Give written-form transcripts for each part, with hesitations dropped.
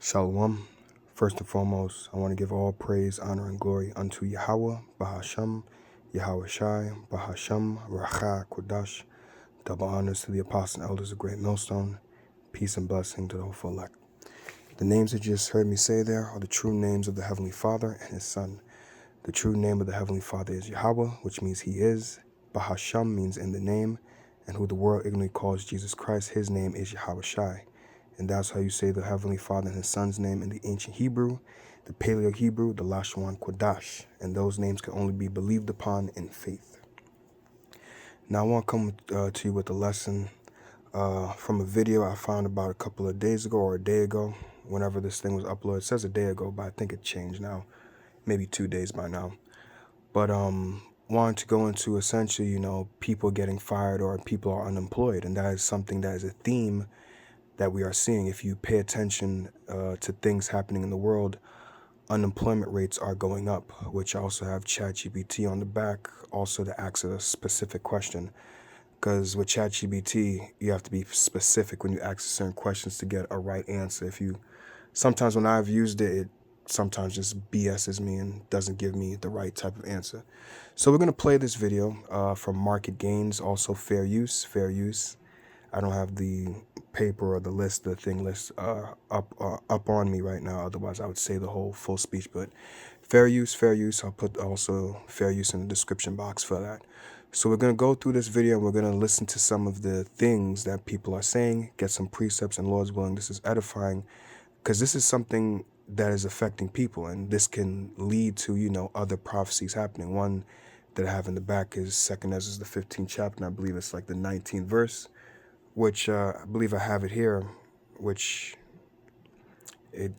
Shalom. First and foremost, I want to give all praise, honor, and glory unto Yahweh, Bahasham, Yahweh Shai, Bahasham, Racha, Kodash. Double honors to the apostles and elders of Great Millstone. Peace and blessing to the hopeful elect. The names that you just heard me say there are the true names of the Heavenly Father and His Son. The true name of the Heavenly Father is Yahweh, which means He is. Bahasham means in the name, and who the world ignorantly calls Jesus Christ, His name is Yahweh Shai. And that's how you say the Heavenly Father and His Son's name in the ancient Hebrew, the Paleo Hebrew, the Lashon Kodash. And those names can only be believed upon in faith. Now I want to come to you with a lesson from a video I found about a couple of days ago or a day ago, whenever this thing was uploaded. It says a day ago, but I think it changed now. Maybe 2 days by now. But wanted to go into essentially, people getting fired or people are unemployed. And that is something that is a theme that we are seeing. If you pay attention to things happening in the world, unemployment rates are going up, which I also have ChatGPT on the back, also to ask a specific question. Because with ChatGPT, you have to be specific when you ask certain questions to get a right answer. Sometimes when I've used it, it sometimes just BS's me and doesn't give me the right type of answer. So we're going to play this video from Market Gains, also fair use. I don't have the paper or the list, the thing list up on me right now. Otherwise, I would say the whole full speech. But fair use. I'll put also fair use in the description box for that. So we're going to go through this video and we're going to listen to some of the things that people are saying, get some precepts, and Lord's willing, this is edifying because this is something that is affecting people, and this can lead to, other prophecies happening. One that I have in the back is 2 Ezra, the 15th chapter, and I believe it's like the 19th verse, which I believe I have it here, which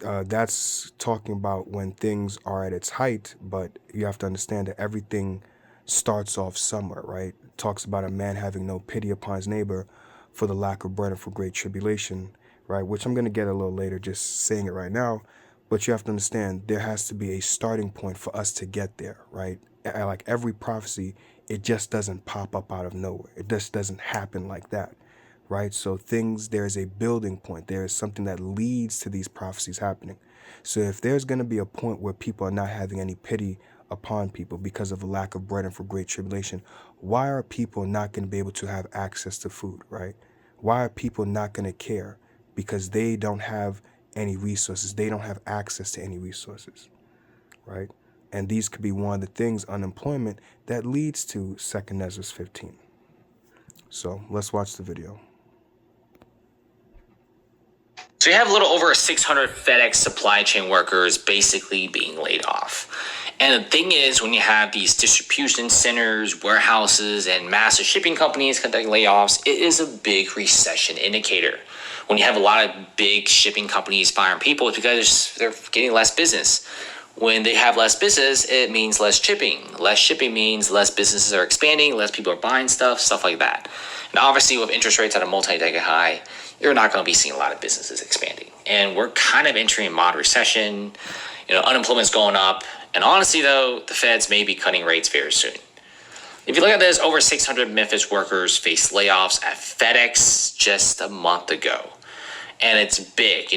that's talking about when things are at its height, but you have to understand that everything starts off somewhere, right? It talks about a man having no pity upon his neighbor for the lack of bread and for great tribulation, right? Which I'm going to get a little later, just saying it right now. But you have to understand there has to be a starting point for us to get there, right? Like every prophecy, it just doesn't pop up out of nowhere. It just doesn't happen like that, right? So there's a building point. There is something that leads to these prophecies happening. So if there's going to be a point where people are not having any pity upon people because of a lack of bread and for great tribulation, why are people not going to be able to have access to food, right? Why are people not going to care? Because they don't have any resources. They don't have access to any resources, right? And these could be one of the things, unemployment, that leads to 2 Ezra 15. So let's watch the video. So you have a little over 600 FedEx supply chain workers basically being laid off. And the thing is, when you have these distribution centers, warehouses, and massive shipping companies conducting layoffs, it is a big recession indicator. When you have a lot of big shipping companies firing people, it's because they're getting less business. When they have less business, it means less shipping. Less shipping means less businesses are expanding, less people are buying stuff like that. And obviously, with interest rates at a multi-decade high, you're not going to be seeing a lot of businesses expanding. And we're kind of entering a mild recession. Unemployment's going up. And honestly, though, the feds may be cutting rates very soon. If you look at this, over 600 Memphis workers faced layoffs at FedEx just a month ago. And it's big. 2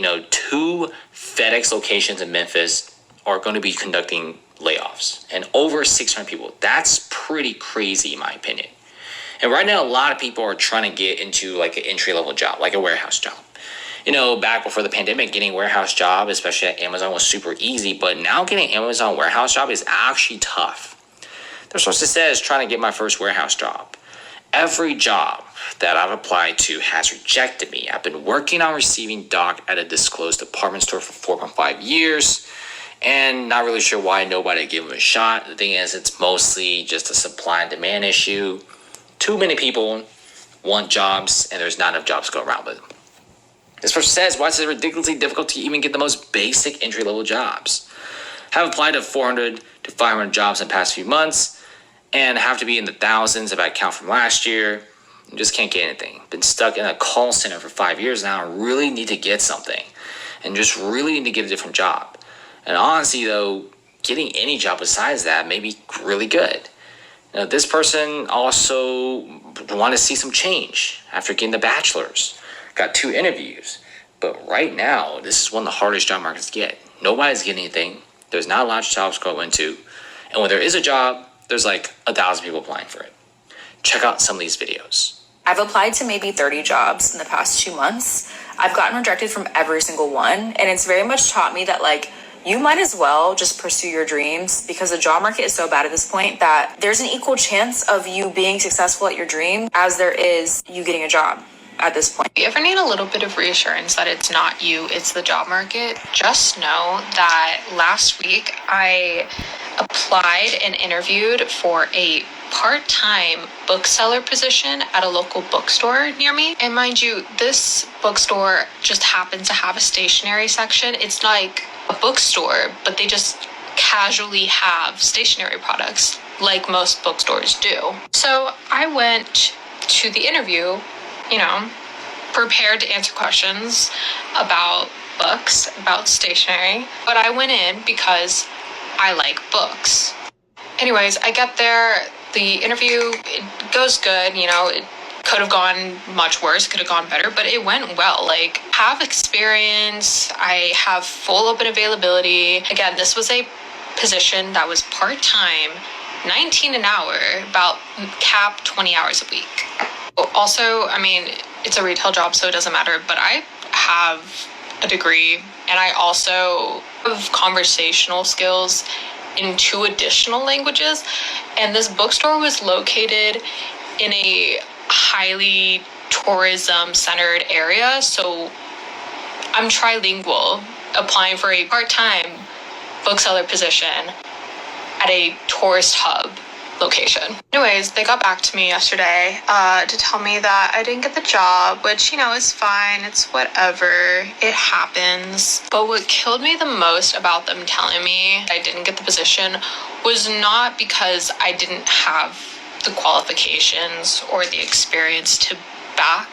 FedEx locations in Memphis are going to be conducting layoffs. And over 600 people. That's pretty crazy, in my opinion. And right now, a lot of people are trying to get into like an entry-level job, like a warehouse job. Back before the pandemic, getting a warehouse job, especially at Amazon, was super easy. But now getting an Amazon warehouse job is actually tough. Their sources says trying to get my first warehouse job. Every job that I've applied to has rejected me. I've been working on receiving dock at a disclosed department store for 4.5 years. And not really sure why nobody gave them a shot. The thing is, it's mostly just a supply and demand issue. Too many people want jobs, and there's not enough jobs to go around with. This person says, why is it ridiculously difficult to even get the most basic entry-level jobs? Have applied to 400 to 500 jobs in the past few months, and have to be in the thousands if I count from last year. Just can't get anything. Been stuck in a call center for 5 years now. I really need to get something, and just really need to get a different job. And honestly, though, getting any job besides that may be really good. This person also wanted to see some change after getting the bachelor's. Got 2 interviews. But right now, this is one of the hardest job markets to get. Nobody's getting anything. There's not a lot of jobs to go into. And when there is a job, there's like 1,000 people applying for it. Check out some of these videos. I've applied to maybe 30 jobs in the past 2 months. I've gotten rejected from every single one. And it's very much taught me that, like, you might as well just pursue your dreams, because the job market is so bad at this point that there's an equal chance of you being successful at your dream as there is you getting a job at this point. If you ever need a little bit of reassurance that it's not you, it's the job market, just know that last week I applied and interviewed for a part-time bookseller position at a local bookstore near me. And mind you, this bookstore just happens to have a stationery section. It's like a bookstore, but they just casually have stationery products like most bookstores do. So I went to the interview, prepared to answer questions about books, about stationery, but I went in because I like books. Anyways, I get there, the interview, it goes good, it could have gone much worse, could have gone better, but it went well. Like, have experience, I have full open availability. Again, this was a position that was part-time, 19 an hour, about cap 20 hours a week. Also, it's a retail job, so it doesn't matter, but I have a degree, and I also have conversational skills in 2 additional languages, and this bookstore was located in a highly tourism-centered area, so I'm trilingual, applying for a part-time bookseller position at a tourist hub location. Anyways, they got back to me yesterday to tell me that I didn't get the job, which, is fine. It's whatever. It happens. But what killed me the most about them telling me I didn't get the position was not because I didn't have the qualifications or the experience to back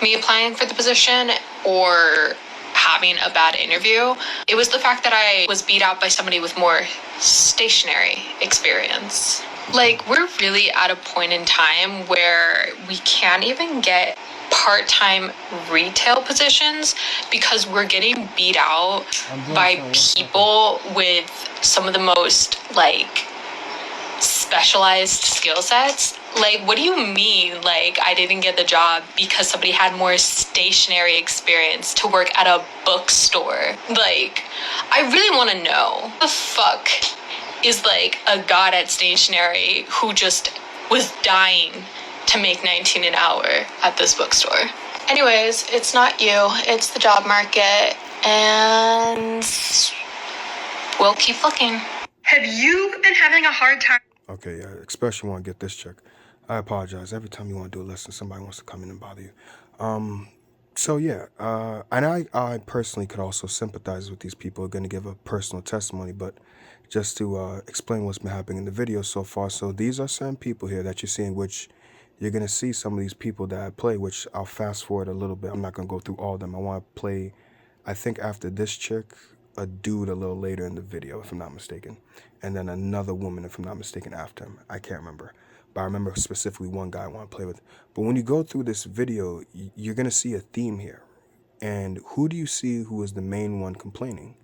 me applying for the position or having a bad interview. It was the fact that I was beat out by somebody with more stationary experience. Like, we're really at a point in time where we can't even get part-time retail positions because we're getting beat out by people with some of the most, specialized skill sets. Like, what do you mean, I didn't get the job because somebody had more stationary experience to work at a bookstore? I really want to know the fuck is a god at stationery who just was dying to make 19 an hour at this bookstore. Anyways, it's not you, it's the job market, and we'll keep looking. Have you been having a hard time? Okay, especially want to get this check. I apologize. Every time you want to do a lesson, somebody wants to come in and bother you. And I personally could also sympathize with these people who are going to give a personal testimony, but just to explain what's been happening in the video so far. So these are certain people here that you're seeing, which you're going to see some of these people that I play, which I'll fast forward a little bit. I'm not going to go through all of them. I want to play, I think after this chick, a dude a little later in the video, if I'm not mistaken. And then another woman, if I'm not mistaken, after him. I can't remember. But I remember specifically one guy I want to play with. But when you go through this video, you're going to see a theme here. And who do you see who is the main one complaining?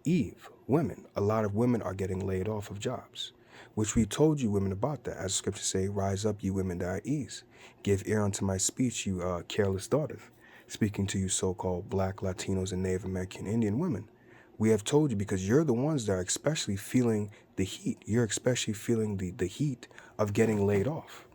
Eve, women. A lot of women are getting laid off of jobs, which we told you women about that. As the scriptures say, rise up, you women that are at ease. Give ear unto my speech, you careless daughters. Speaking to you so-called Black, Latinos, and Native American Indian women. We have told you because you're the ones that are especially feeling the heat. You're especially feeling the heat of getting laid off.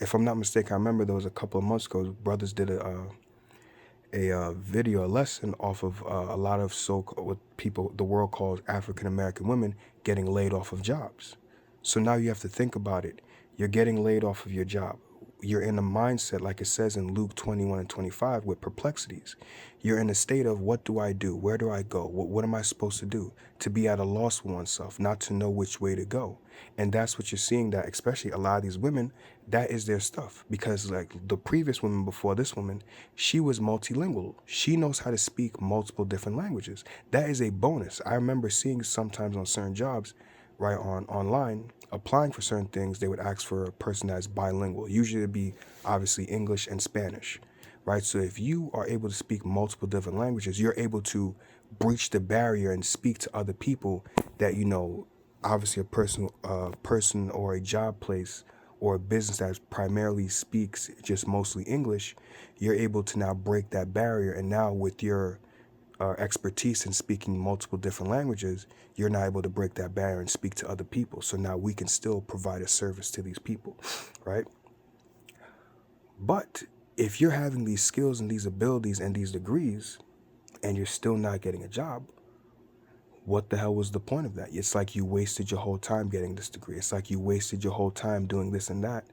If I'm not mistaken, I remember there was a couple of months ago, brothers did a video, a lesson off of a lot of what people, the world calls African American women getting laid off of jobs. So now you have to think about it. You're getting laid off of your job. You're in a mindset, like it says in Luke 21 and 25, with perplexities. You're in a state of, what do I do? Where do I go? What am I supposed to do? To be at a loss with oneself, not to know which way to go. And that's what you're seeing, that especially a lot of these women, that is their stuff. Because like the previous woman before this woman, she was multilingual. She knows how to speak multiple different languages. That is a bonus. I remember seeing sometimes on certain jobs, right, online, applying for certain things, they would ask for a person that's bilingual. Usually it'd be obviously English and Spanish, right? So if you are able to speak multiple different languages, you're able to breach the barrier and speak to other people that, obviously a person or a job place or a business that primarily speaks just mostly English. You're able to now break that barrier, and now with your expertise in speaking multiple different languages, you're now able to break that barrier and speak to other people. So now we can still provide a service to these people, right? But if you're having these skills and these abilities and these degrees and you're still not getting a job, what the hell was the point of that? It's like you wasted your whole time getting this degree. It's like you wasted your whole time doing this and that,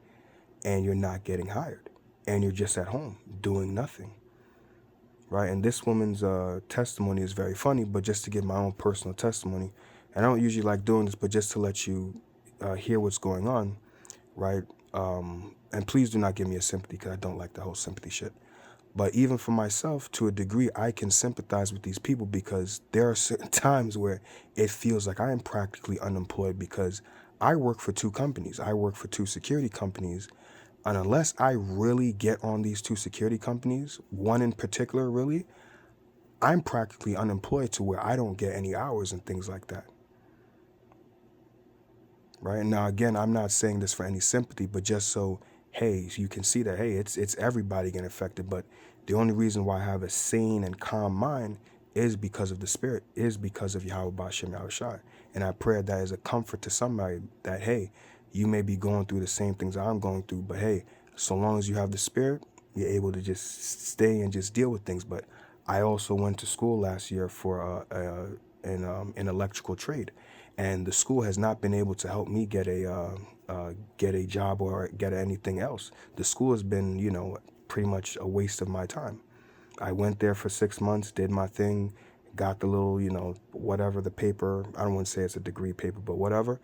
and you're not getting hired, and you're just at home doing nothing. Right? And this woman's testimony is very funny, but just to give my own personal testimony, and I don't usually like doing this, but just to let you hear what's going on, right? And please do not give me a sympathy, because I don't like the whole sympathy shit. But even for myself, to a degree, I can sympathize with these people, because there are certain times where it feels like I am practically unemployed, because I work for 2 companies. I work for 2 security companies. And unless I really get on these 2 security companies, one in particular really, I'm practically unemployed to where I don't get any hours and things like that. Right? And now, again, I'm not saying this for any sympathy, but just so, hey, you can see that, hey, it's everybody getting affected. But the only reason why I have a sane and calm mind is because of the Spirit, is because of Yahweh B'Shem Yahushua. And I pray that as a comfort to somebody that, hey, you may be going through the same things I'm going through, but hey, so long as you have the Spirit, you're able to just stay and just deal with things. But I also went to school last year for an electrical trade, and the school has not been able to help me get a job or get anything else. The school has been, pretty much a waste of my time. I went there for 6 months, did my thing, got the little, whatever, the paper. I don't want to say it's a degree paper, but whatever.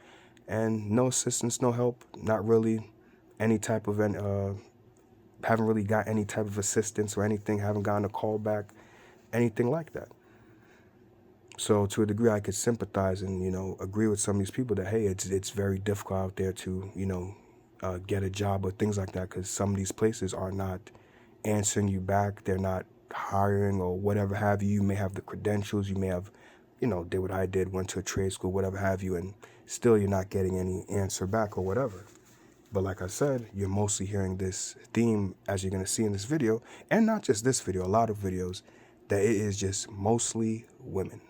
And no assistance, no help, not really any type of, haven't really got any type of assistance or anything, haven't gotten a call back, anything like that. So to a degree, I could sympathize and, agree with some of these people that, hey, it's very difficult out there to, get a job or things like that, because some of these places are not answering you back. They're not hiring or whatever have you. You may have the credentials, you may have, did what I did, went to a trade school, whatever have you, and still you're not getting any answer back or whatever. But like I said, you're mostly hearing this theme, as you're going to see in this video, and not just this video, a lot of videos, that it is just mostly women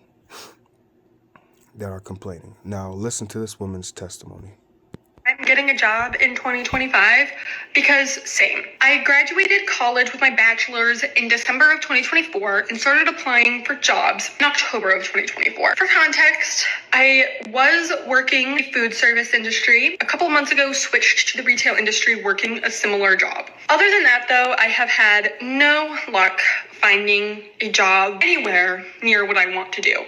that are complaining. Now listen to this woman's testimony. I'm getting a job in 2025 because same. I graduated college with my bachelor's in December of 2024 and started applying for jobs in October of 2024. For context, I was working in the food service industry. A couple of months ago, switched to the retail industry working a similar job. Other than that, though, I have had no luck finding a job anywhere near what I want to do.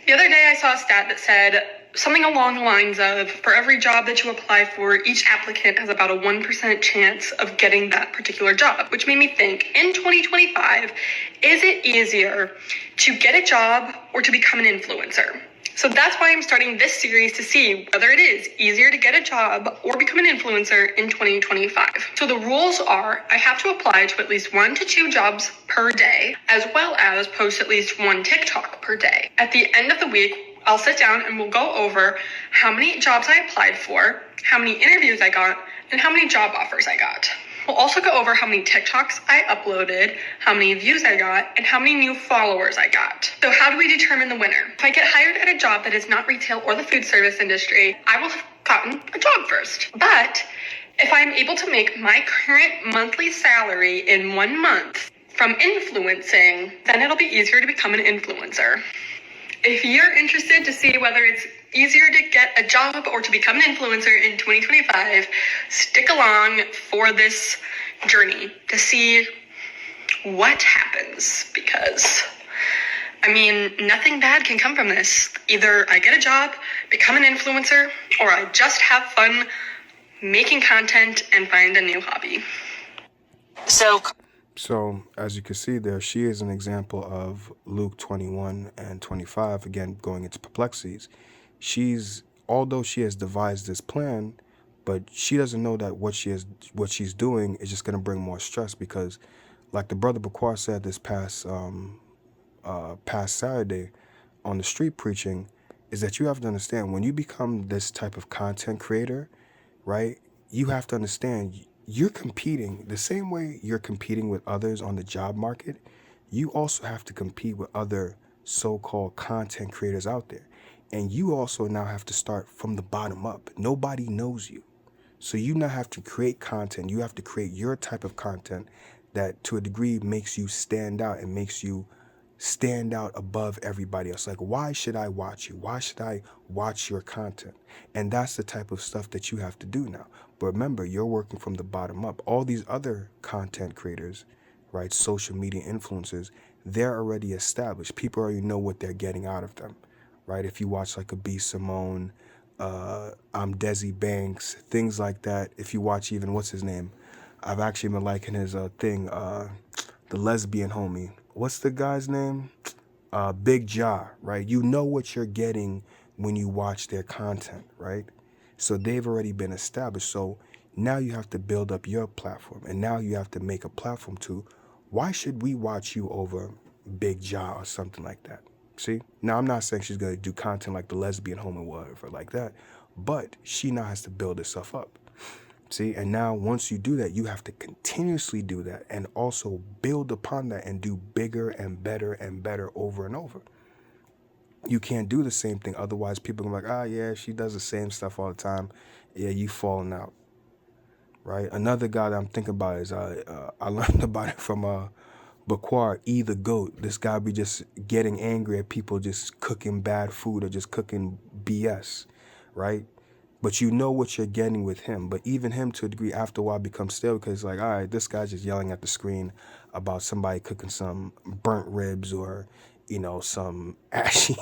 The other day, I saw a stat that said something along the lines of, for every job that you apply for, each applicant has about a 1% chance of getting that particular job, which made me think, in 2025, is it easier to get a job or to become an influencer? So that's why I'm starting this series, to see whether it is easier to get a job or become an influencer in 2025. So the rules are, I have to apply to at least 1 to 2 jobs per day, as well as post at least 1 TikTok per day. At the end of the week, I'll sit down and we'll go over how many jobs I applied for, how many interviews I got, and how many job offers I got. We'll also go over how many TikToks I uploaded, how many views I got, and how many new followers I got. So how do we determine the winner? If I get hired at a job that is not retail or the food service industry, I will have gotten a job first. But if I'm able to make my current monthly salary in 1 month from influencing, then it'll be easier to become an influencer. If you're interested to see whether it's easier to get a job or to become an influencer in 2025, stick along for this journey to see what happens, because, nothing bad can come from this. Either I get a job, become an influencer, or I just have fun making content and find a new hobby. So, as you can see there, she is an example of Luke 21 and 25, again, going into perplexities. Although she has devised this plan, but she doesn't know that what she's doing is just going to bring more stress, because Like the brother Bakwar said this past Saturday on the street preaching, is that you have to understand when you become this type of content creator, right? You have to understand you're competing the same way you're competing with others on the job market. You also have to compete with other so-called content creators out there. And you also now have to start from the bottom up. Nobody knows you. So you now have to create content. You have to create your type of content that to a degree makes you stand out and makes you stand out above everybody else. Like, why should I watch you? Why should I watch your content? And that's the type of stuff that you have to do now. But remember, you're working from the bottom up. All these other content creators, right, social media influencers, they're already established. People already know what they're getting out of them, right? If you watch like a B. Simone, I'm Desi Banks, things like that. If you watch even, what's his name? I've actually been liking his thing, the lesbian homie. What's the guy's name? Big Ja, right? You know what you're getting when you watch their content, right? So they've already been established. So now you have to build up your platform. And now you have to make a platform too. Why should we watch you over Big Ja or something like that? See? Now, I'm not saying she's going to do content like the lesbian homie or whatever like that. But she now has to build herself up. See, and now once you do that, you have to continuously do that and also build upon that and do bigger and better over and over. You can't do the same thing. Otherwise, people are like, yeah, she does the same stuff all the time. Yeah, you falling out, right? Another guy that I'm thinking about is, I learned about it from Bakwar, the GOAT. This guy be just getting angry at people just cooking bad food or just cooking BS, right? But you know what you're getting with him. But even him, to a degree, after a while becomes stale because it's like, all right, this guy's just yelling at the screen about somebody cooking some burnt ribs or, some ashy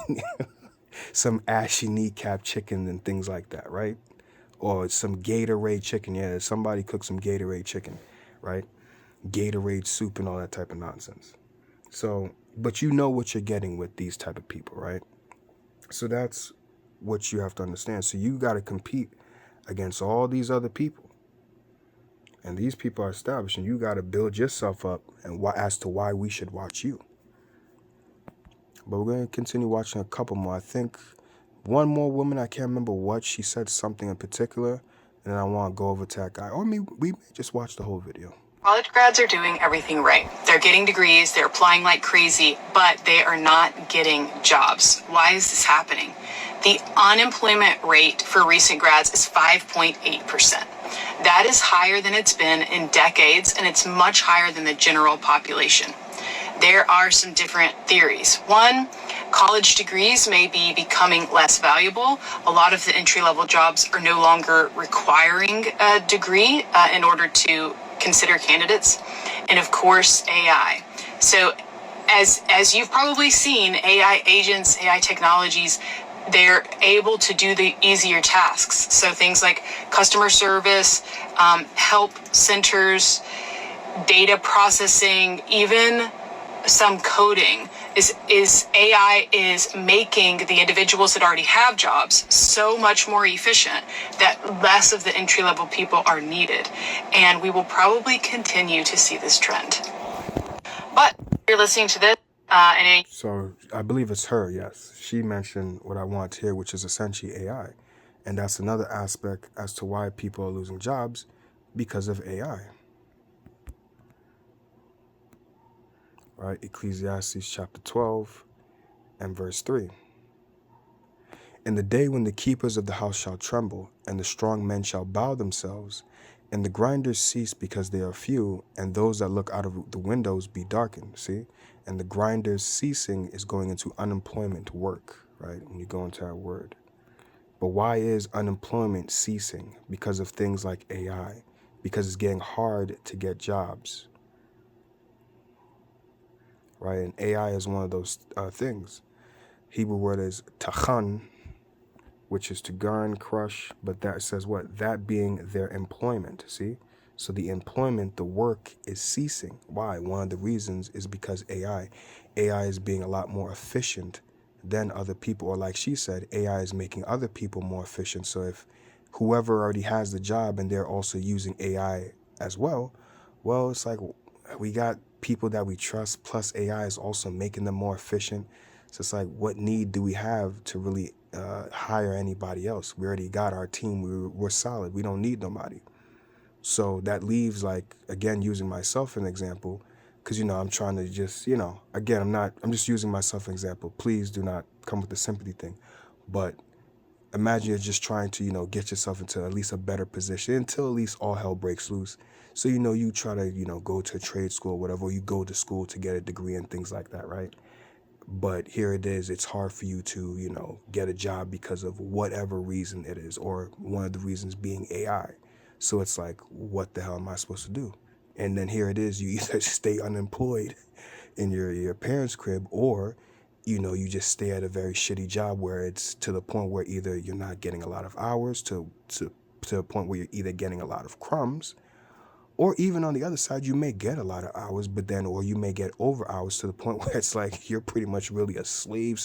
kneecap chicken and things like that, right? Or some Gatorade chicken. Yeah, somebody cooked some Gatorade chicken, right? Gatorade soup and all that type of nonsense. So, but you know what you're getting with these type of people, right? So that's what you have to understand. So you got to compete against all these other people, and these people are established, and you got to build yourself up and as to why we should watch you. But we're going to continue watching a couple more. I think one more woman, I can't remember what she said, something in particular, and then I want to go over to that guy, or we may just watch the whole video. College grads are doing everything right. They're getting degrees, they're applying like crazy, but they are not getting jobs. Why is this happening? The unemployment rate for recent grads is 5.8%. That is higher than it's been in decades, and it's much higher than the general population. There are some different theories. One, college degrees may be becoming less valuable. A lot of the entry-level jobs are no longer requiring a degree in order to consider candidates. And of course, AI. So as you've probably seen, AI agents, AI technologies, they're able to do the easier tasks. So things like customer service, help centers, data processing, even some coding is AI is making the individuals that already have jobs so much more efficient that less of the entry-level people are needed. And we will probably continue to see this trend. But you're listening to this So I believe it's her, yes. She mentioned what I want to hear, which is essentially AI. And that's another aspect as to why people are losing jobs because of AI. Right? Ecclesiastes chapter 12 and verse 3. In the day when the keepers of the house shall tremble, and the strong men shall bow themselves, and the grinders cease because they are few, and those that look out of the windows be darkened. See? And the grinders ceasing is going into unemployment work, right? When you go into that word. But why is unemployment ceasing? Because of things like AI. Because it's getting hard to get jobs. Right? And AI is one of those things. Hebrew word is tachan, which is to garn, crush, but that says what? That being their employment, see? So the employment, the work is ceasing. Why? One of the reasons is because AI is being a lot more efficient than other people. Or like she said, AI is making other people more efficient. So if whoever already has the job and they're also using AI as well, it's like we got people that we trust, plus AI is also making them more efficient. So it's like, what need do we have to really hire anybody else? We already got our team. We're solid. We don't need nobody. So that leaves, like, again, using myself as an example, because, I'm trying to just, again, I'm just using myself as an example. Please do not come with the sympathy thing. But imagine you're just trying to, get yourself into at least a better position until at least all hell breaks loose. So, you try to, go to a trade school or whatever, or you go to school to get a degree and things like that, right? But here it is, it's hard for you to, get a job because of whatever reason it is, or one of the reasons being AI. So it's like, what the hell am I supposed to do? And then here it is, you either stay unemployed in your parents' crib, or, you just stay at a very shitty job where it's to the point where either you're not getting a lot of hours to a point where you're either getting a lot of crumbs, or even on the other side, you may get a lot of hours, but then, or you may get over hours to the point where it's like you're pretty much really a slave.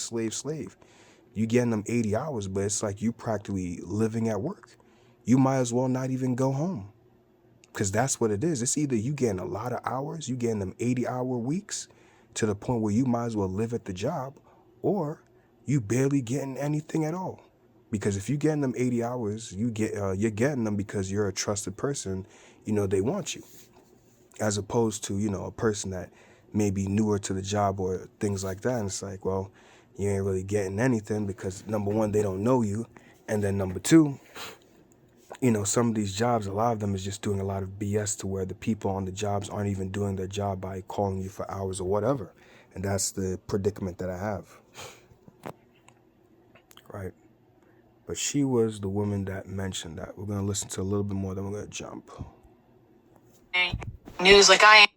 You getting them 80 hours, but it's like you practically living at work. You might as well not even go home, because that's what it is. It's either you getting a lot of hours, you getting them 80-hour weeks to the point where you might as well live at the job, or you barely getting anything at all. Because if you're getting them 80 hours, you're getting them because you're a trusted person. They want you, as opposed to, a person that may be newer to the job or things like that. And it's like, well, you ain't really getting anything because, number one, they don't know you. And then number two, some of these jobs, a lot of them is just doing a lot of BS to where the people on the jobs aren't even doing their job by calling you for hours or whatever. And that's the predicament that I have. Right. But she was the woman that mentioned that. We're going to listen to a little bit more, then we're going to jump. News like I am,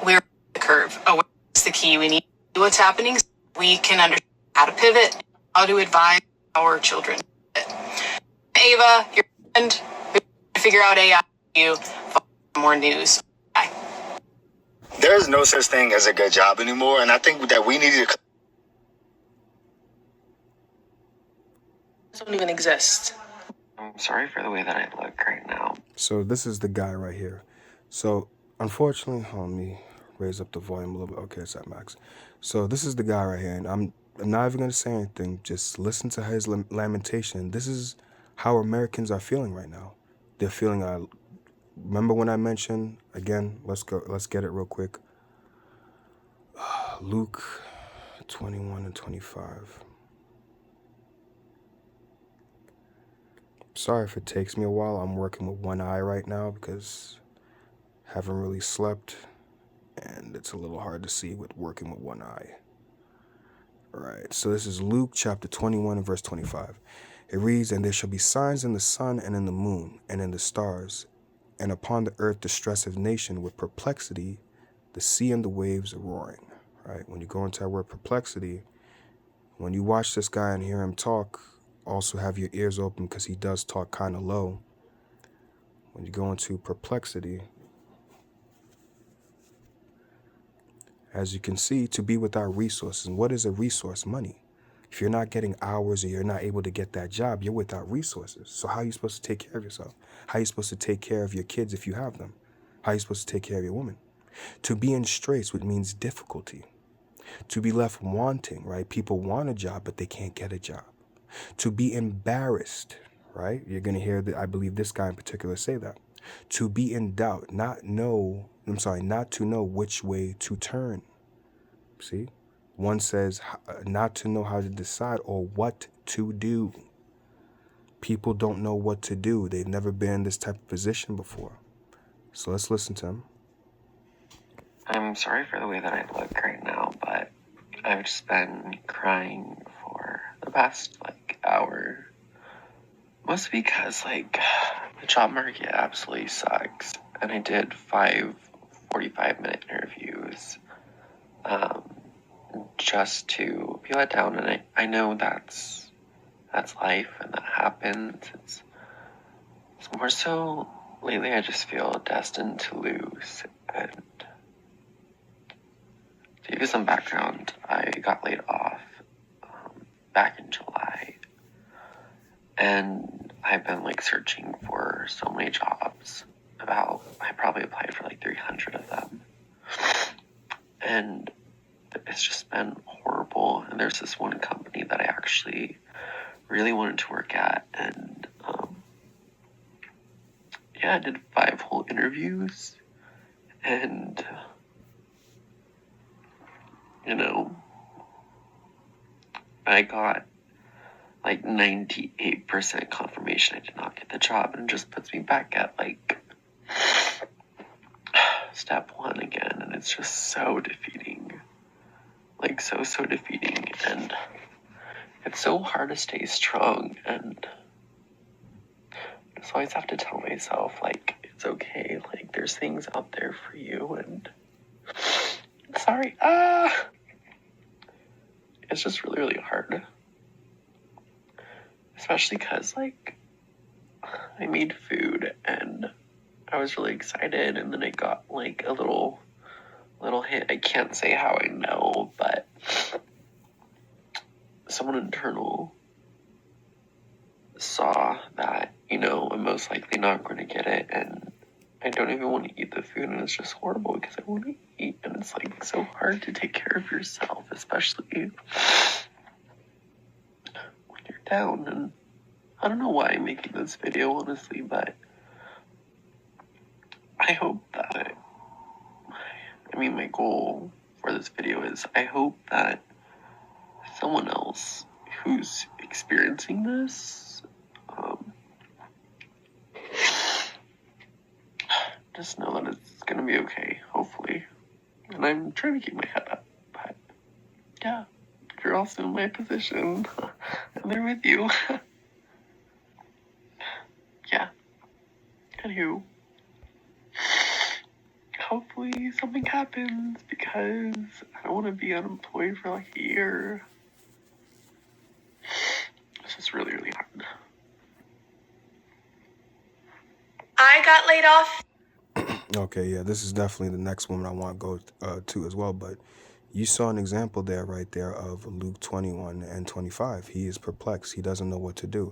we're on the curve. Awareness is the key. We need to see what's happening so we can understand how to pivot, how to advise our children. Ava, your friend, who to figure out AI for you. More news. Bye. There's no such thing as a good job anymore, and I think that we need to. Don't even exist. I'm sorry for the way that I look right now. So this is the guy right here. So unfortunately, let me raise up the volume a little bit. Okay, it's at max. So this is the guy right here, and I'm not even going to say anything. Just listen to his lamentation. This is how Americans are feeling right now. They're feeling, remember when I mentioned, again, let's get it real quick. Luke 21 and 25. Sorry if it takes me a while. I'm working with one eye right now because I haven't really slept, and it's a little hard to see with working with one eye. All right, so this is Luke chapter 21 and verse 25. It reads, "And there shall be signs in the sun and in the moon and in the stars, and upon the earth distress of nation with perplexity, the sea and the waves roaring." Right? When you go into that word perplexity, when you watch this guy and hear him talk, also have your ears open because he does talk kind of low. When you go into perplexity, as you can see, to be without resources. And what is a resource? Money. If you're not getting hours or you're not able to get that job, you're without resources. So how are you supposed to take care of yourself? How are you supposed to take care of your kids if you have them? How are you supposed to take care of your woman? To be in straits, which means difficulty. To be left wanting, right? People want a job, but they can't get a job. To be embarrassed, right? You're going to hear that. I believe this guy in particular say that. To be in doubt, not to know which way to turn. See? One says not to know how to decide or what to do. People don't know what to do. They've never been in this type of position before. So let's listen to him. I'm sorry for the way that I look right now, but I've just been crying for the past, hour. Mostly because, the job market absolutely sucks. And I did 5 45-minute interviews, just to be let down. And I know that's life and that happens. It's more so lately I just feel destined to lose. And to give you some background, I got laid off back in July. And I've been searching for so many jobs. I probably applied for 300 of them. And it's just been horrible. And there's this one company that I actually really wanted to work at, and I did 5 whole interviews, and I got like 98% confirmation I did not get the job, and it just puts me back at like step 1 again, and it's just so defeating. Like so defeating, and it's so hard to stay strong, and I just always have to tell myself, like, it's okay, like, there's things out there for you, and sorry, it's just really, really hard, especially because, like, I made food, and I was really excited, and then I got, like, a little hint. I can't say how I know, but someone internal saw that, I'm most likely not going to get it, and I don't even want to eat the food, and it's just horrible because I want to eat, and it's like so hard to take care of yourself, especially when you're down. And I don't know why I'm making this video, honestly, but I hope that, my goal for this video is I hope that someone else who's experiencing this, just know that it's gonna be okay, hopefully. And I'm trying to keep my head up, but yeah, if you're also in my position, I'm there with you. Yeah. Anywho, hopefully something happens, because I don't want to be unemployed for like a year. It's just really, really hard. I got laid off. Okay, yeah, this is definitely the next one I want to go to as well, but you saw an example there, right there, of Luke 21 and 25. He is perplexed. He doesn't know what to do.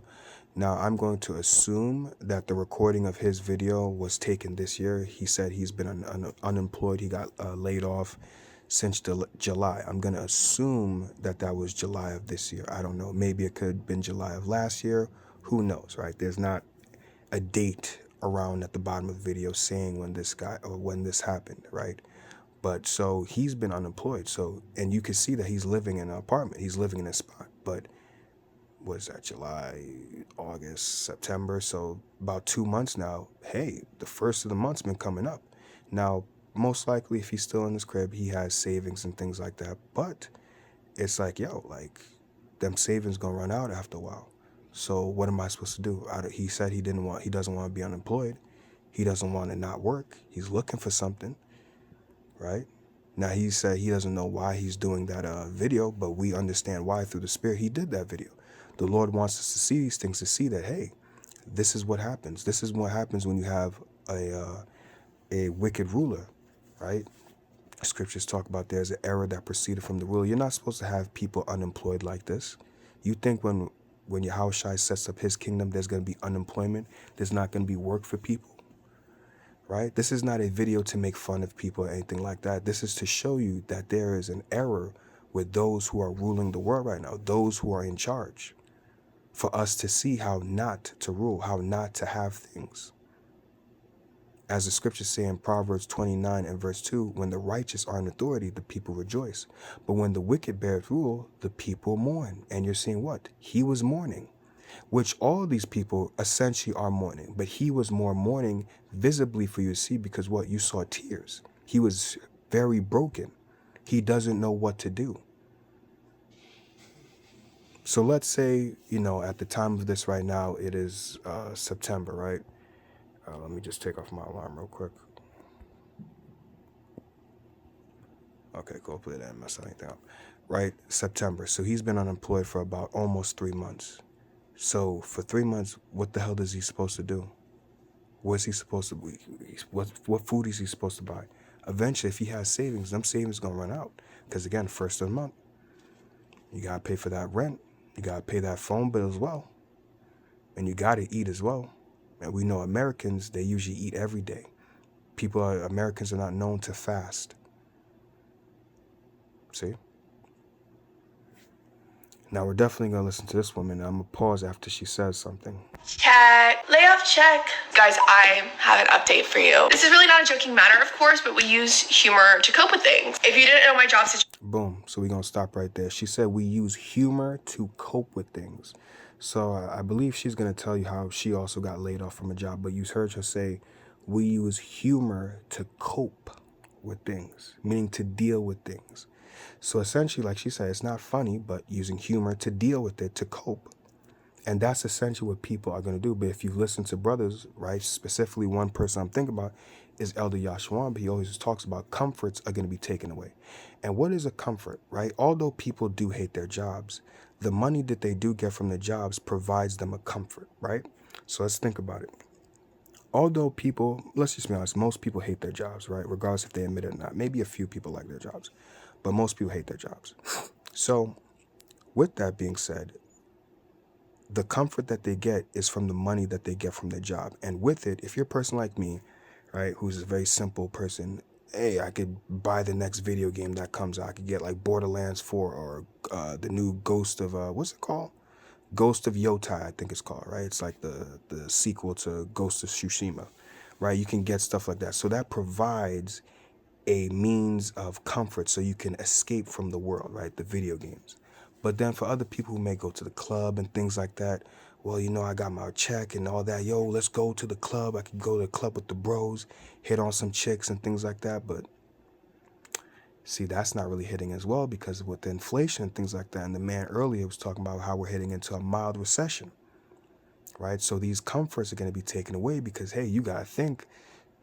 Now, I'm going to assume that the recording of his video was taken this year. He said he's been unemployed. He got laid off since July. I'm going to assume that was July of this year. I don't know. Maybe it could have been July of last year. Who knows, right? There's not a date around at the bottom of the video saying when this happened, right? But so he's been unemployed. So, and you can see that he's living in an apartment. He's living in a spot. But was that July, August, September? So about 2 months now. Hey, the first of the month's been coming up. Now, most likely, if he's still in his crib, he has savings and things like that. But it's like, them savings gonna run out after a while. So what am I supposed to do? He said he doesn't want to be unemployed. He doesn't want to not work. He's looking for something, right? Now, he said he doesn't know why he's doing that video, but we understand why through the Spirit he did that video. The Lord wants us to see these things, to see that, hey, this is what happens. This is what happens when you have a wicked ruler, right? Scriptures talk about there's an error that proceeded from the ruler. You're not supposed to have people unemployed like this. You think when Yahushua sets up his kingdom, there's going to be unemployment. There's not going to be work for people, right? This is not a video to make fun of people or anything like that. This is to show you that there is an error with those who are ruling the world right now, those who are in charge, for us to see how not to rule, how not to have things. As the scriptures say in Proverbs 29 and verse 2, when the righteous are in authority, the people rejoice. But when the wicked bears rule, the people mourn. And you're seeing what? He was mourning, which all these people essentially are mourning. But he was more mourning visibly for you to see, because what? You saw tears. He was very broken. He doesn't know what to do. So let's say, at the time of this right now, it is September, right? Let me just take off my alarm real quick. Okay, go play that and mess anything up. Right, September. So he's been unemployed for about almost 3 months. So for 3 months, what the hell is he supposed to do? What's he supposed to be? What food is he supposed to buy? Eventually, if he has savings, them savings going to run out. Because again, first of the month, you got to pay for that rent. You got to pay that phone bill as well. And you got to eat as well. And we know Americans, they usually eat every day. Americans are not known to fast. See? Now we're definitely going to listen to this woman. I'm going to pause after she says something. Check. Layoff check. Guys, I have an update for you. This is really not a joking matter, of course, but we use humor to cope with things. If you didn't know my job situation... Boom. So we're going to stop right there. She said we use humor to cope with things. So I believe she's going to tell you how she also got laid off from a job. But you heard her say we use humor to cope with things, meaning to deal with things. So essentially, like she said, it's not funny, but using humor to deal with it, to cope. And that's essentially what people are going to do. But if you listen to brothers, right, specifically one person I'm thinking about is Elder Yashawan, but he always talks about comforts are going to be taken away. And what is a comfort, right? Although people do hate their jobs, the money that they do get from their jobs provides them a comfort, right? So let's think about it. Although people, let's just be honest, most people hate their jobs, right? Regardless if they admit it or not. Maybe a few people like their jobs, but most people hate their jobs. So with that being said, the comfort that they get is from the money that they get from their job. And with it, if you're a person like me, right, who's a very simple person, hey, I could buy the next video game that comes out. I could get like Borderlands 4 or the new Ghost of, what's it called? Ghost of Yotai, I think it's called, right? It's like the sequel to Ghost of Tsushima, right? You can get stuff like that. So that provides a means of comfort so you can escape from the world, right? The video games. But then for other people who may go to the club and things like that, well, you know, I got my check and all that. Yo, let's go to the club. I could go to the club with the bros, hit on some chicks and things like that. But see, that's not really hitting as well because with the inflation and things like that, and the man earlier was talking about how we're heading into a mild recession, right? So these comforts are going to be taken away because, hey, you got to think,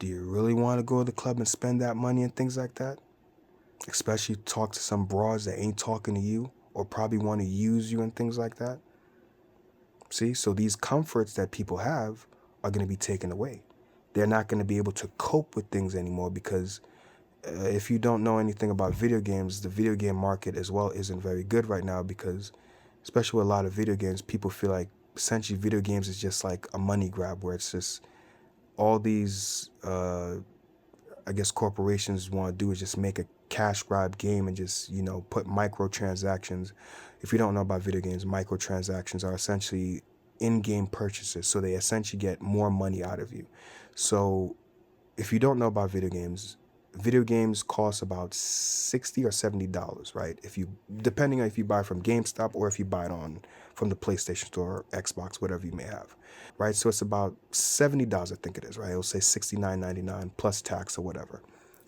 do you really want to go to the club and spend that money and things like that? Especially talk to some broads that ain't talking to you or probably want to use you and things like that. See, so these comforts that people have are going to be taken away. They're not going to be able to cope with things anymore because if you don't know anything about video games, the video game market as well isn't very good right now because, especially with a lot of video games, people feel like essentially video games is just like a money grab where it's just all these, I guess, corporations want to do is just make a cash grab game and just, you know, put microtransactions. If you don't know about video games, microtransactions are essentially in-game purchases. So they essentially get more money out of you. So if you don't know about video games cost about $60 or $70, right? Depending on if you buy from GameStop or if you buy it from the PlayStation Store, or Xbox, whatever you may have, right? So it's about $70, I think it is, right? It'll say $69.99 plus tax or whatever,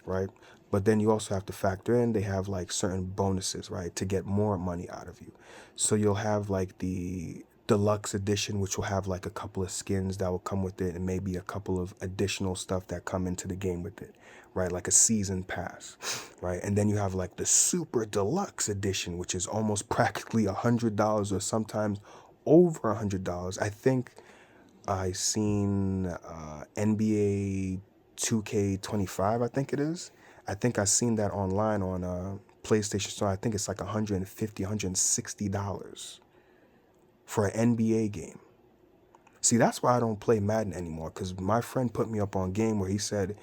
right? But then you also have to factor in, they have like certain bonuses, right? To get more money out of you. So you'll have like the deluxe edition, which will have like a couple of skins that will come with it and maybe a couple of additional stuff that come into the game with it, right? Like a season pass, right? And then you have like the super deluxe edition, which is almost practically $100 or sometimes over $100. I think I seen NBA 2K25, I think it is. I think I seen that online on PlayStation Store. I think it's like $150, $160 for an NBA game. See, that's why I don't play Madden anymore, because my friend put me up on a game where he said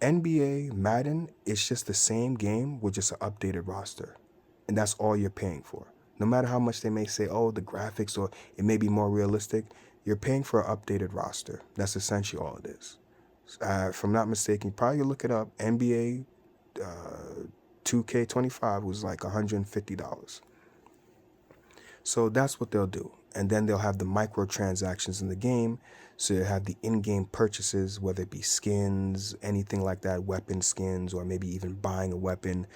NBA Madden is just the same game with just an updated roster. And that's all you're paying for. No matter how much they may say, oh, the graphics or it may be more realistic, you're paying for an updated roster. That's essentially all it is. If I'm not mistaken, probably look it up. NBA 2K25 was like $150. So that's what they'll do. And then they'll have the microtransactions in the game. So you'll have the in-game purchases, whether it be skins, anything like that, weapon skins, or maybe even buying a weapon.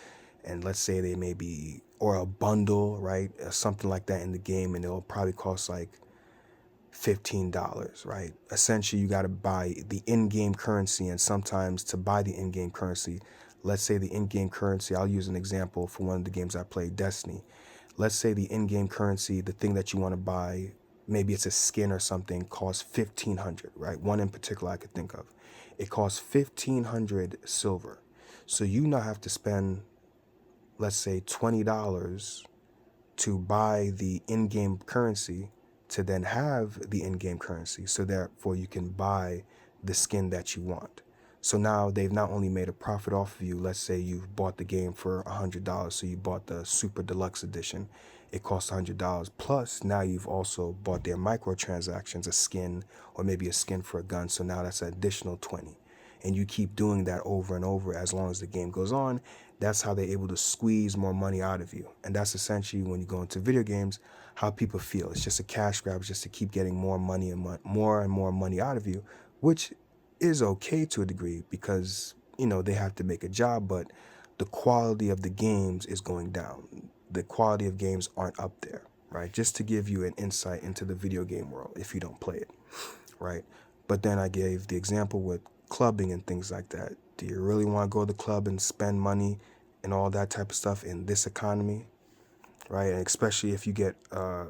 And let's say they may be, or a bundle, right? Something like that in the game. And it'll probably cost like $15, right? Essentially, you got to buy the in-game currency. And sometimes to buy the in-game currency, let's say the in-game currency, I'll use an example for one of the games I played, Destiny. Let's say the in-game currency, the thing that you want to buy, maybe it's a skin or something, costs $1,500, right? One in particular I could think of. It costs 1,500 silver. So you now have to spend, let's say, $20 to buy the in-game currency to then have the in-game currency. So therefore you can buy the skin that you want. So now they've not only made a profit off of you. Let's say you've bought the game for $100, so you bought the Super Deluxe Edition. It costs $100. Plus, now you've also bought their microtransactions, a skin, or maybe a skin for a gun. So now that's an additional $20. And you keep doing that over and over as long as the game goes on. That's how they're able to squeeze more money out of you. And that's essentially, when you go into video games, how people feel. It's just a cash grab, just to keep getting more money and more money out of you, which is okay to a degree, because, you know, they have to make a job, but the quality of the games is going down. The quality of games aren't up there, right? Just to give you an insight into the video game world if you don't play it, right? But then I gave the example with clubbing and things like that. Do you really want to go to the club and spend money and all that type of stuff in this economy, right? And especially if you get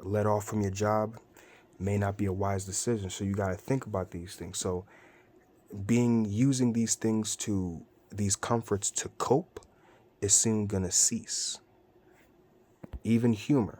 let off from your job, may not be a wise decision. So you got to think about these things. So using these comforts to cope is soon gonna cease. Even humor.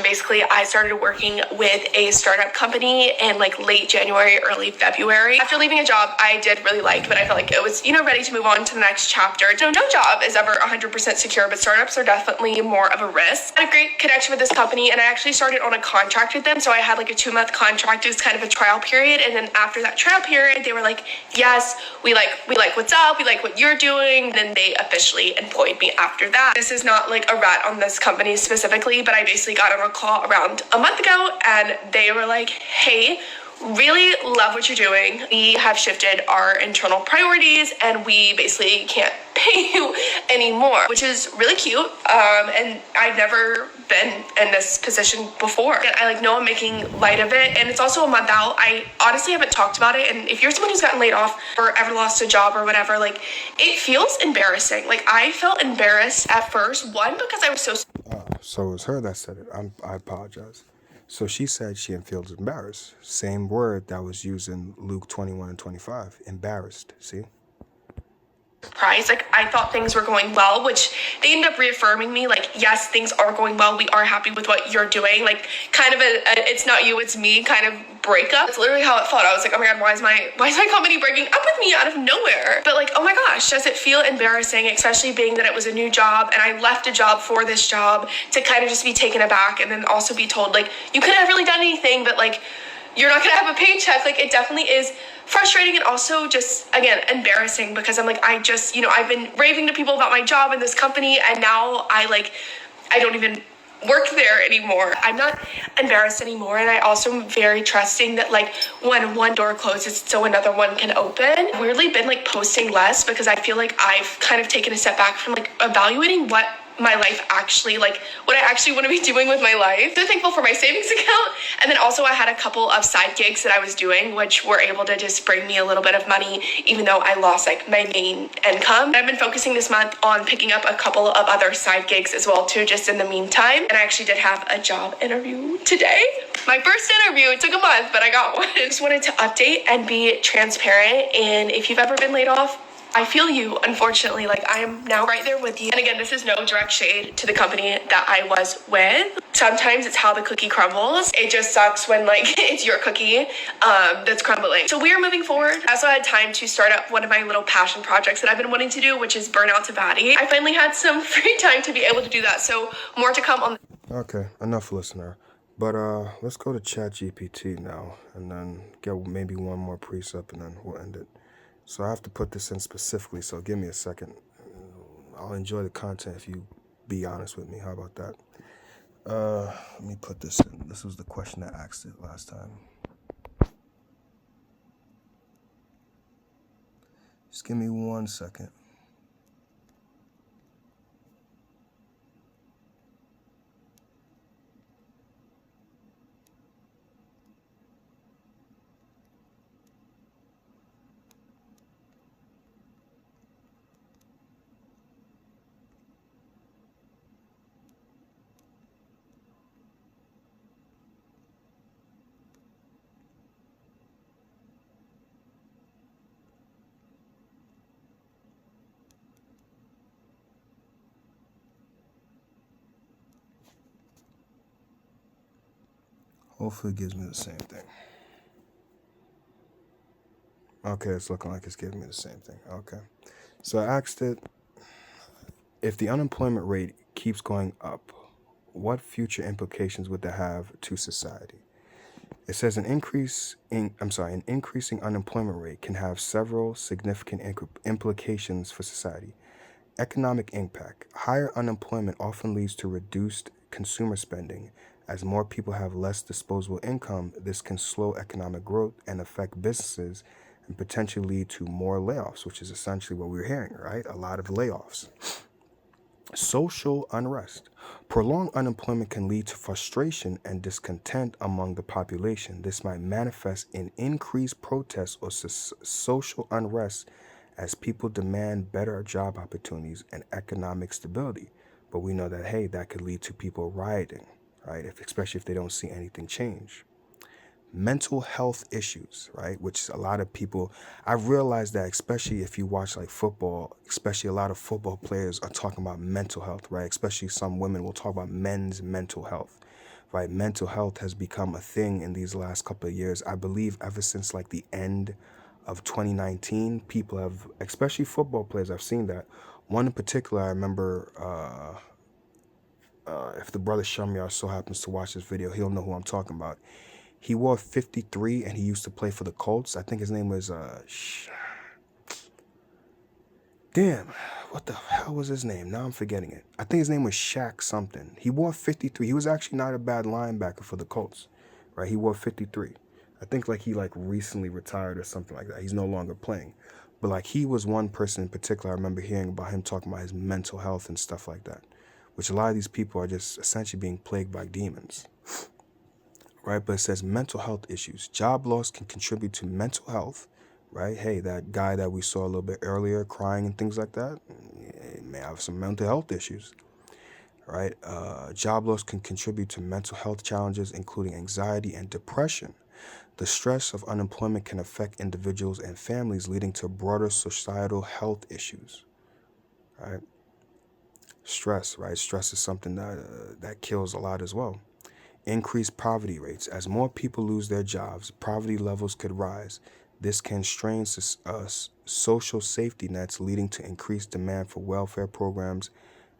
Basically, I started working with a startup company in like late January, early February. After leaving a job I did really like, but I felt like it was, ready to move on to the next chapter. No job is ever 100% secure, but startups are definitely more of a risk. I had a great connection with this company, and I actually started on a contract with them. So I had like a 2-month contract. It was kind of a trial period. And then after that trial period, they were like, yes, we like what's up. We like what you're doing. And then they officially employed me after that. This is not like a rat on this company specifically, but I basically got on a call around a month ago, and they were like, hey, really love what you're doing. We have shifted our internal priorities, and we basically can't pay you anymore, which is really cute. And I've never been in this position before. And I know I'm making light of it, and it's also a month out. I honestly haven't talked about it. And if you're someone who's gotten laid off or ever lost a job or whatever, like, it feels embarrassing. Like, I felt embarrassed at first, one, because I was so So it was her that said it. I apologize. So she said she feels embarrassed. Same word that was used in Luke 21:25. Embarrassed. See? surprised. Like, I thought things were going well, which they ended up reaffirming me, like, yes, things are going well. We are happy with what you're doing. Like, kind of a it's not you, it's me kind of breakup. It's literally how it felt. I was like, oh my God, why is my company breaking up with me out of nowhere? But like, oh my gosh, does it feel embarrassing, especially being that it was a new job and I left a job for this job, to kind of just be taken aback and then also be told, like, you couldn't have really done anything, but like, you're not gonna have a paycheck. Like, it definitely is frustrating and also just, again, embarrassing, because I'm like, I just, I've been raving to people about my job in this company, and now I don't even work there anymore. I'm not embarrassed anymore, and I also am very trusting that, like, when one door closes, so another one can open. I've weirdly been like posting less because I feel like I've kind of taken a step back from like evaluating what my life actually, like, what I actually want to be doing with my life. So thankful for my savings account. And then also I had a couple of side gigs that I was doing, which were able to just bring me a little bit of money, even though I lost like my main income. I've been focusing this month on picking up a couple of other side gigs as well too, just in the meantime. And I actually did have a job interview today. My first interview, it took a month, but I got one. I just wanted to update and be transparent. And if you've ever been laid off, I feel you, unfortunately. Like, I am now right there with you. And again, this is no direct shade to the company that I was with. Sometimes it's how the cookie crumbles. It just sucks when, like, it's your cookie that's crumbling. So we are moving forward. I also had time to start up one of my little passion projects that I've been wanting to do, which is Burnout to Batty. I finally had some free time to be able to do that. So more to come on. Okay, enough, listener. But let's go to ChatGPT now, and then get maybe one more precept, and then we'll end it. So I have to put this in specifically, so give me a second. I'll enjoy the content if you be honest with me. How about that? Let me put this in. This was the question I asked it last time. Just give me 1 second. Hopefully it gives me the same thing. Okay, it's looking like it's giving me the same thing. Okay. So I asked it, if the unemployment rate keeps going up, what future implications would that have to society? It says an increasing unemployment rate can have several significant implications for society. Economic impact. Higher unemployment often leads to reduced consumer spending. As more people have less disposable income, this can slow economic growth and affect businesses and potentially lead to more layoffs, which is essentially what we're hearing, right? A lot of layoffs. Social unrest. Prolonged unemployment can lead to frustration and discontent among the population. This might manifest in increased protests or social unrest as people demand better job opportunities and economic stability. But we know that, hey, that could lead to people rioting, right? Especially if they don't see anything change. Mental health issues, right? Which a lot of people, I've realized that, especially if you watch like football, especially a lot of football players are talking about mental health, right? Especially some women will talk about men's mental health, right? Mental health has become a thing in these last couple of years. I believe ever since like the end of 2019, people have, especially football players, I've seen that. One in particular, I remember, if the brother Shamyar so happens to watch this video, he'll know who I'm talking about. He wore 53 and he used to play for the Colts. I think his name was, damn, what the hell was his name? Now I'm forgetting it. I think his name was Shaq something. He wore 53. He was actually not a bad linebacker for the Colts, right? He wore 53. I think like he like recently retired or something like that. He's no longer playing. But like he was one person in particular, I remember hearing about him talking about his mental health and stuff like that, which a lot of these people are just essentially being plagued by demons. Right, but it says mental health issues. Job loss can contribute to mental health, right? Hey, that guy that we saw a little bit earlier crying and things like that, he may have some mental health issues, right? Job loss can contribute to mental health challenges, including anxiety and depression. The stress of unemployment can affect individuals and families, leading to broader societal health issues, right? Stress, right? Stress is something that kills a lot as well. Increased poverty rates. As more people lose their jobs, poverty levels could rise. This can strain social safety nets, leading to increased demand for welfare programs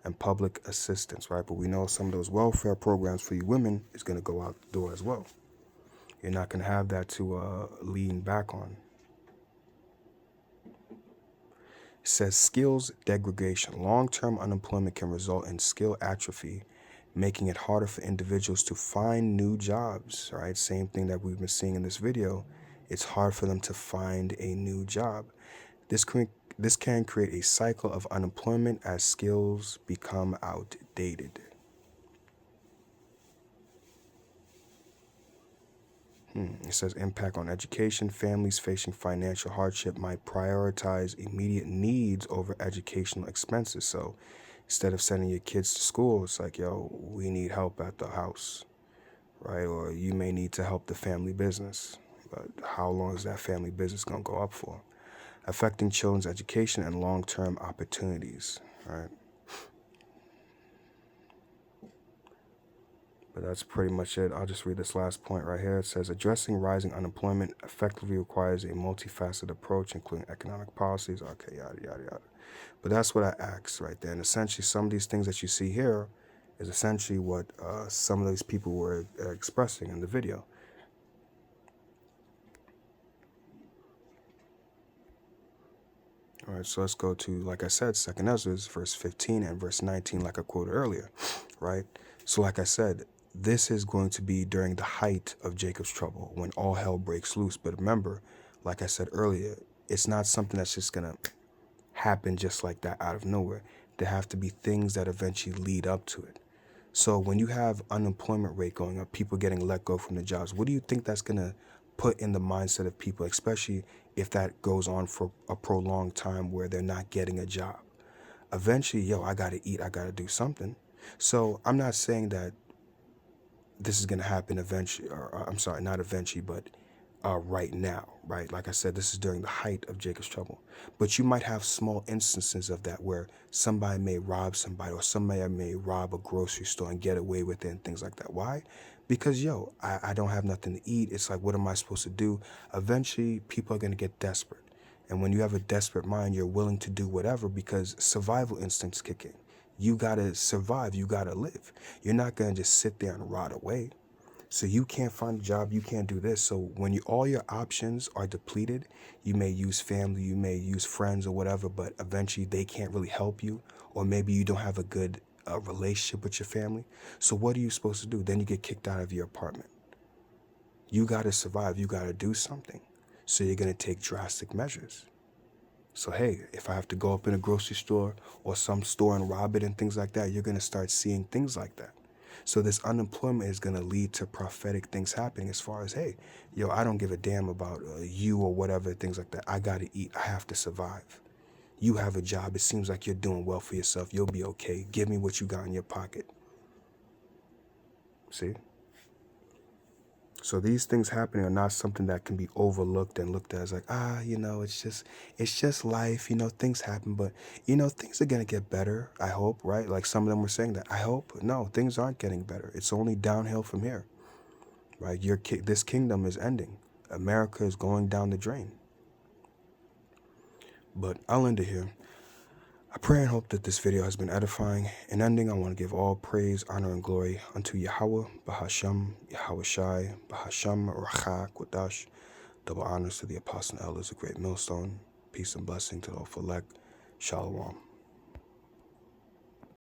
and public assistance, right? But we know some of those welfare programs for you women is going to go out the door as well. You're not going to have that to lean back on. It says skills degradation. Long-term unemployment can result in skill atrophy, making it harder for individuals to find new jobs, right? Same thing that we've been seeing in this video. It's hard for them to find a new job. This can create a cycle of unemployment as skills become outdated. It says impact on education. Families facing financial hardship might prioritize immediate needs over educational expenses. So instead of sending your kids to school, it's like, yo, we need help at the house, right? Or you may need to help the family business. But how long is that family business going to go up for? Affecting children's education and long-term opportunities, right? But that's pretty much it. I'll just read this last point right here. It says, addressing rising unemployment effectively requires a multifaceted approach, including economic policies, okay, yada, yada, yada. But that's what I asked right there. And essentially, some of these things that you see here is essentially what some of these people were expressing in the video. All right, so let's go to, like I said, 2nd Ezra, verse 15 and verse 19, like I quoted earlier, right? So like I said, this is going to be during the height of Jacob's trouble, when all hell breaks loose. But remember, like I said earlier, it's not something that's just going to happen just like that out of nowhere. There have to be things that eventually lead up to it. So when you have unemployment rate going up, people getting let go from the jobs, what do you think that's going to put in the mindset of people, especially if that goes on for a prolonged time where they're not getting a job? Eventually, yo, I got to eat, I got to do something. So I'm not saying that this is going to happen eventually, or I'm sorry, not eventually, but right now, right? Like I said, this is during the height of Jacob's trouble. But you might have small instances of that where somebody may rob somebody, or somebody may rob a grocery store and get away with it and things like that. Why? Because, I don't have nothing to eat. It's like, what am I supposed to do? Eventually, people are going to get desperate. And when you have a desperate mind, you're willing to do whatever because survival instincts kick in. You got to survive. You got to live. You're not going to just sit there and rot away. So you can't find a job, you can't do this. So when all your options are depleted, you may use family, you may use friends or whatever, but eventually they can't really help you. Or maybe you don't have a good relationship with your family. So what are you supposed to do? Then you get kicked out of your apartment. You got to survive. You got to do something. So you're going to take drastic measures. So, hey, if I have to go up in a grocery store or some store and rob it and things like that, you're going to start seeing things like that. So this unemployment is going to lead to prophetic things happening as far as, hey, I don't give a damn about you or whatever, things like that. I got to eat. I have to survive. You have a job. It seems like you're doing well for yourself. You'll be okay. Give me what you got in your pocket. See? So these things happening are not something that can be overlooked and looked at as like, it's just life, things happen, but, things are going to get better, I hope, right? Like some of them were saying that. I hope. No, things aren't getting better. It's only downhill from here, right? This kingdom is ending. America is going down the drain. But I'll end it here. I pray and hope that this video has been edifying. In ending, I want to give all praise, honor, and glory unto Yahweh, Bahasham, Yahweh Shai, Bahasham, Racha, Kodash. Double honors to the apostle and elders of Great Millstone. Peace and blessing to the elect. Shalom.